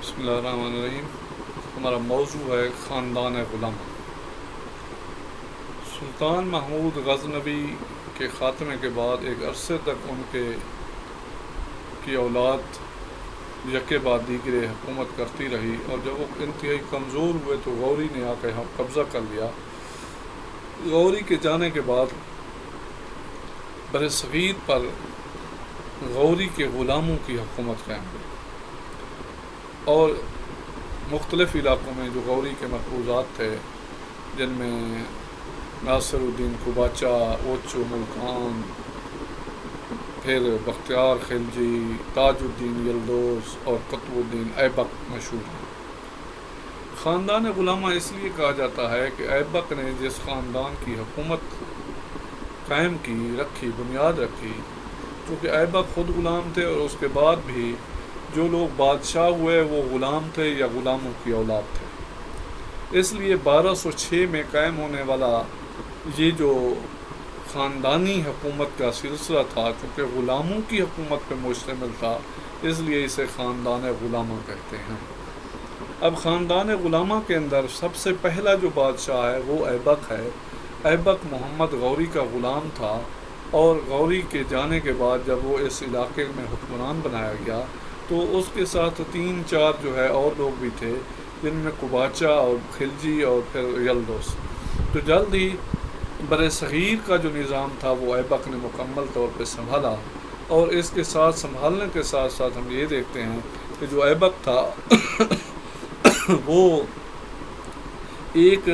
بسم اللہ الرحمن الرحیم۔ ہمارا موضوع ہے خاندان غلامہ۔ سلطان محمود غزنوی کے خاتمے کے بعد ایک عرصے تک ان کی اولاد یکے بعد دیگرے حکومت کرتی رہی، اور جب وہ انتہائی کمزور ہوئے تو غوری نے آ کے قبضہ کر لیا۔ غوری کے جانے کے بعد برصغیر پر غوری کے غلاموں کی حکومت قائم ہوئی، اور مختلف علاقوں میں جو غوری کے مقبوضات تھے، جن میں ناصر الدین قباچہ، اوچو ملکان، پھر بختیار خلجی، تاج الدین یلدوز اور قطب الدین ایبک مشہور ہیں۔ خاندان غلامہ اس لیے کہا جاتا ہے کہ ایبک نے جس خاندان کی حکومت قائم کی رکھی، بنیاد رکھی، چونکہ ایبک خود غلام تھے اور اس کے بعد بھی جو لوگ بادشاہ ہوئے وہ غلام تھے یا غلاموں کی اولاد تھے۔ اس لیے 1206 میں قائم ہونے والا یہ جو خاندانی حکومت کا سلسلہ تھا، چونکہ غلاموں کی حکومت پہ مشتمل تھا، اس لیے اسے خاندان غلامہ کہتے ہیں۔ اب خاندان غلامہ کے اندر سب سے پہلا جو بادشاہ ہے وہ ایبک ہے۔ ایبک محمد غوری کا غلام تھا، اور غوری کے جانے کے بعد جب وہ اس علاقے میں حکمران بنایا گیا تو اس کے ساتھ 3-4 جو ہے اور لوگ بھی تھے، جن میں قباچہ اور خلجی اور پھر یلدوس۔ تو جلد ہی برصغیر کا جو نظام تھا وہ ایبک نے مکمل طور پہ سنبھالا، اور اس کے ساتھ سنبھالنے کے ساتھ ساتھ ہم یہ دیکھتے ہیں کہ جو ایبک تھا وہ ایک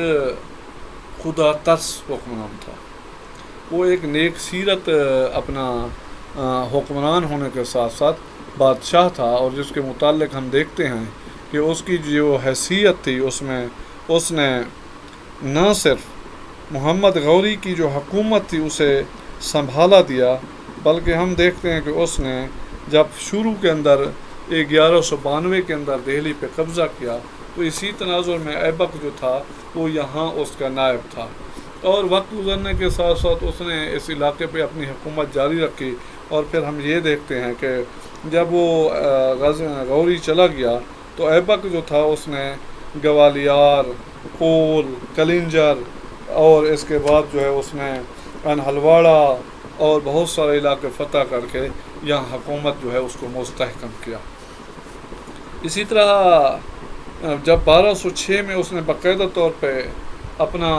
خدا ترس حکمران تھا۔ وہ ایک نیک سیرت اپنا حکمران ہونے کے ساتھ ساتھ بادشاہ تھا، اور جس کے متعلق ہم دیکھتے ہیں کہ اس کی جو حیثیت تھی اس میں اس نے نہ صرف محمد غوری کی جو حکومت تھی اسے سنبھالا دیا، بلکہ ہم دیکھتے ہیں کہ اس نے جب شروع کے اندر 1192 کے اندر دہلی پہ قبضہ کیا تو اسی تناظر میں ایبک جو تھا وہ یہاں اس کا نائب تھا، اور وقت گزرنے کے ساتھ ساتھ اس نے اس علاقے پہ اپنی حکومت جاری رکھی۔ اور پھر ہم یہ دیکھتے ہیں کہ جب وہ غوری چلا گیا تو ایبک جو تھا اس نے گوالیار، کول، کلنجر، اور اس کے بعد جو ہے اس نے انہلواڑہ اور بہت سارے علاقے فتح کر کے یہاں حکومت جو ہے اس کو مستحکم کیا۔ اسی طرح جب 1206 میں اس نے باقاعدہ طور پہ اپنا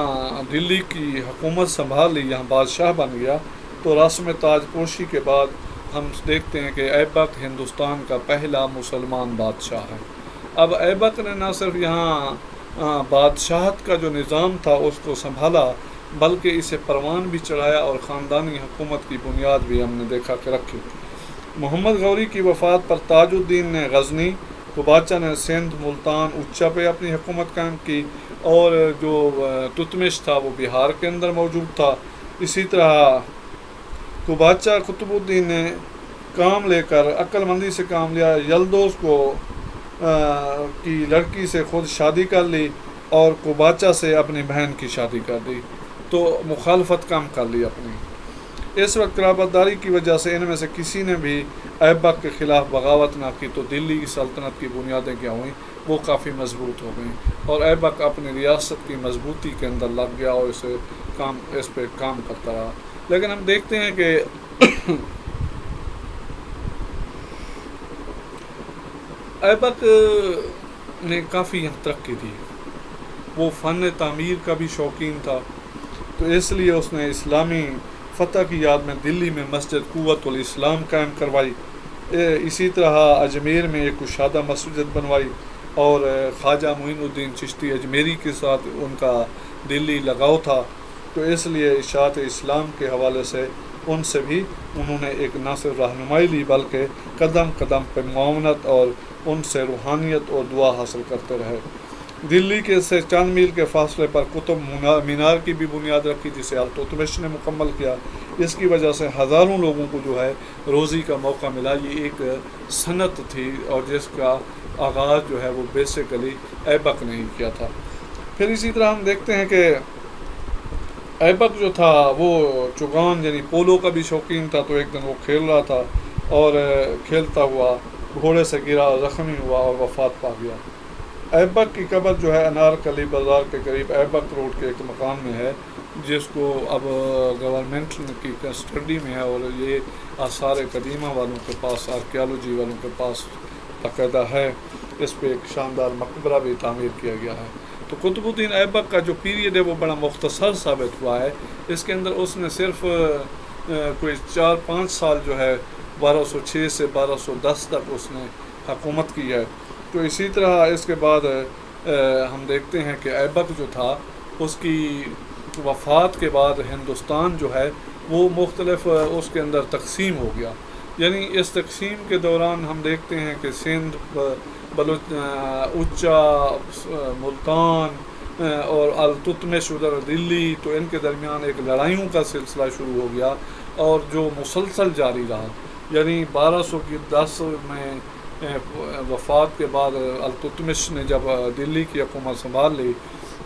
دلی کی حکومت سنبھال لی، یہاں بادشاہ بن گیا، تو رسم تاج پوشی کے بعد ہم دیکھتے ہیں کہ ایبک ہندوستان کا پہلا مسلمان بادشاہ ہے۔ اب ایبک نے نہ صرف یہاں بادشاہت کا جو نظام تھا اس کو سنبھالا، بلکہ اسے پروان بھی چڑھایا، اور خاندانی حکومت کی بنیاد بھی ہم نے دیکھا کہ رکھی۔ محمد غوری کی وفات پر تاج الدین نے غزنی، قباچہ نے سندھ، ملتان، اچا پہ اپنی حکومت قائم کی، اور جو تتمش تھا وہ بہار کے اندر موجود تھا۔ اسی طرح قباچہ قطب الدین نے کام لے کر عقل مندی سے کام لیا، یلدوز کی لڑکی سے خود شادی کر لی، اور قباچہ سے اپنی بہن کی شادی کر دی، تو مخالفت کم کر لی اپنی۔ اس وقت قرابت داری کی وجہ سے ان میں سے کسی نے بھی ایبک کے خلاف بغاوت نہ کی، تو دلی کی سلطنت کی بنیادیں کیا ہوئیں، وہ کافی مضبوط ہو گئیں، اور ایبک اپنی ریاست کی مضبوطی کے اندر لگ گیا اور اس پہ کام کرتا رہا۔ لیکن ہم دیکھتے ہیں کہ ایبک نے کافی یہاں ترقی دی۔ وہ فن تعمیر کا بھی شوقین تھا، تو اس لیے اس نے اسلامی فتح کی یاد میں دلی میں مسجد قوت الاسلام قائم کروائی۔ اسی طرح اجمیر میں ایک کشادہ مسجد بنوائی، اور خواجہ معین الدین چشتی اجمیری کے ساتھ ان کا دلی لگاؤ تھا، تو اس لیے اشاعت اسلام کے حوالے سے ان سے بھی انہوں نے ایک نہ صرف رہنمائی لی بلکہ قدم قدم پہ معاونت اور ان سے روحانیت اور دعا حاصل کرتے رہے۔ دلی کے سے چند میل کے فاصلے پر قطب مینار کی بھی بنیاد رکھی، جسے التتمش نے مکمل کیا۔ اس کی وجہ سے ہزاروں لوگوں کو جو ہے روزی کا موقع ملا۔ یہ ایک صنعت تھی، اور جس کا آغاز جو ہے وہ بیسیکلی ایبک نے ہی کیا تھا۔ پھر اسی طرح ہم دیکھتے ہیں کہ ایبک جو تھا وہ چگان یعنی پولو کا بھی شوقین تھا، تو ایک دن وہ کھیل رہا تھا، اور کھیلتا ہوا گھوڑے سے گرا، زخمی ہوا اور وفات پا گیا۔ ایبک کی قبر جو ہے انارکلی بازار کے قریب ایبک روڈ کے ایک مکان میں ہے، جس کو اب گورنمنٹ کی کسٹڈی میں ہے، اور یہ آثار قدیمہ والوں کے پاس، آرکیالوجی والوں کے پاس باقاعدہ ہے۔ اس پہ ایک شاندار مقبرہ بھی تعمیر کیا گیا ہے۔ تو قطب الدین ایبک کا جو پیریڈ ہے وہ بڑا مختصر ثابت ہوا ہے۔ اس کے اندر اس نے صرف کوئی 4-5 سال جو ہے 1206 سے 1210 تک اس نے حکومت کی ہے۔ تو اسی طرح اس کے بعد ہم دیکھتے ہیں کہ ایبک جو تھا، اس کی وفات کے بعد ہندوستان جو ہے وہ مختلف اس کے اندر تقسیم ہو گیا۔ یعنی اس تقسیم کے دوران ہم دیکھتے ہیں کہ سندھ، اچا، ملتان اور التتمش ادھر دلی، تو ان کے درمیان ایک لڑائیوں کا سلسلہ شروع ہو گیا، اور جو مسلسل جاری رہا۔ یعنی 1210 میں وفات کے بعد التتمش نے جب دلی کی حکومت سنبھال لی،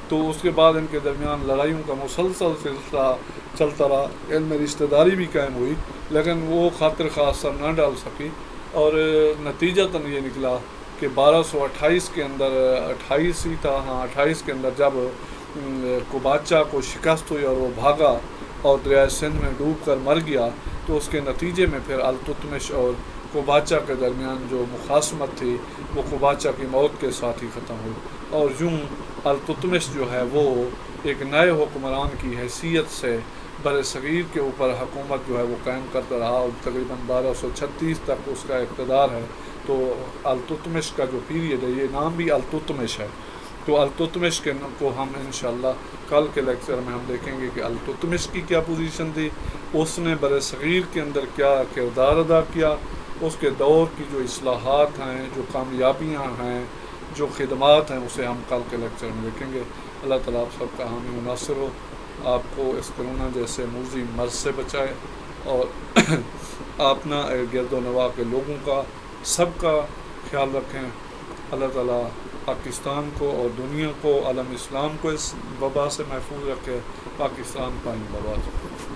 تو اس کے بعد ان کے درمیان لڑائیوں کا مسلسل سلسلہ چلتا رہا۔ ان میں رشتہ داری بھی قائم ہوئی، لیکن وہ خاطر خواہ اثر نہ ڈال سکی، اور نتیجتاً یہ نکلا کہ 1228 کے اندر 28 ہی تھا، 28 کے اندر جب کوباچا کو شکست ہوئی اور وہ بھاگا اور دریائے سندھ میں ڈوب کر مر گیا، تو اس کے نتیجے میں پھر التتمش اور کوباچا کے درمیان جو مخاصمت تھی وہ کوباچا کی موت کے ساتھ ہی ختم ہوئی، اور یوں التتمش جو ہے وہ ایک نئے حکمران کی حیثیت سے بر صغیر کے اوپر حکومت جو ہے وہ قائم کرتا رہا، اور تقریباً 1236 تک اس کا اقتدار ہے۔ تو التتمش کا جو پیریڈ ہے، یہ نام بھی التتمش ہے۔ تو التتمش کو ہم انشاءاللہ کل کے لیکچر میں ہم دیکھیں گے کہ التتمش کی کیا پوزیشن تھی، اس نے بر صغیر کے اندر کیا کردار ادا کیا، اس کے دور کی جو اصلاحات ہیں، جو کامیابیاں ہیں، جو خدمات ہیں، اسے ہم کل کے لیکچر میں دیکھیں گے۔ اللہ تعالیٰ آپ سب کا حامی و ناصر ہو، آپ کو اس کرونا جیسے موذی مرض سے بچائے، اور اپنا گرد و نواح کے لوگوں کا سب کا خیال رکھیں۔ اللہ تعالیٰ پاکستان کو اور دنیا کو، عالم اسلام کو اس وبا سے محفوظ رکھے۔ پاکستان قائم باباد۔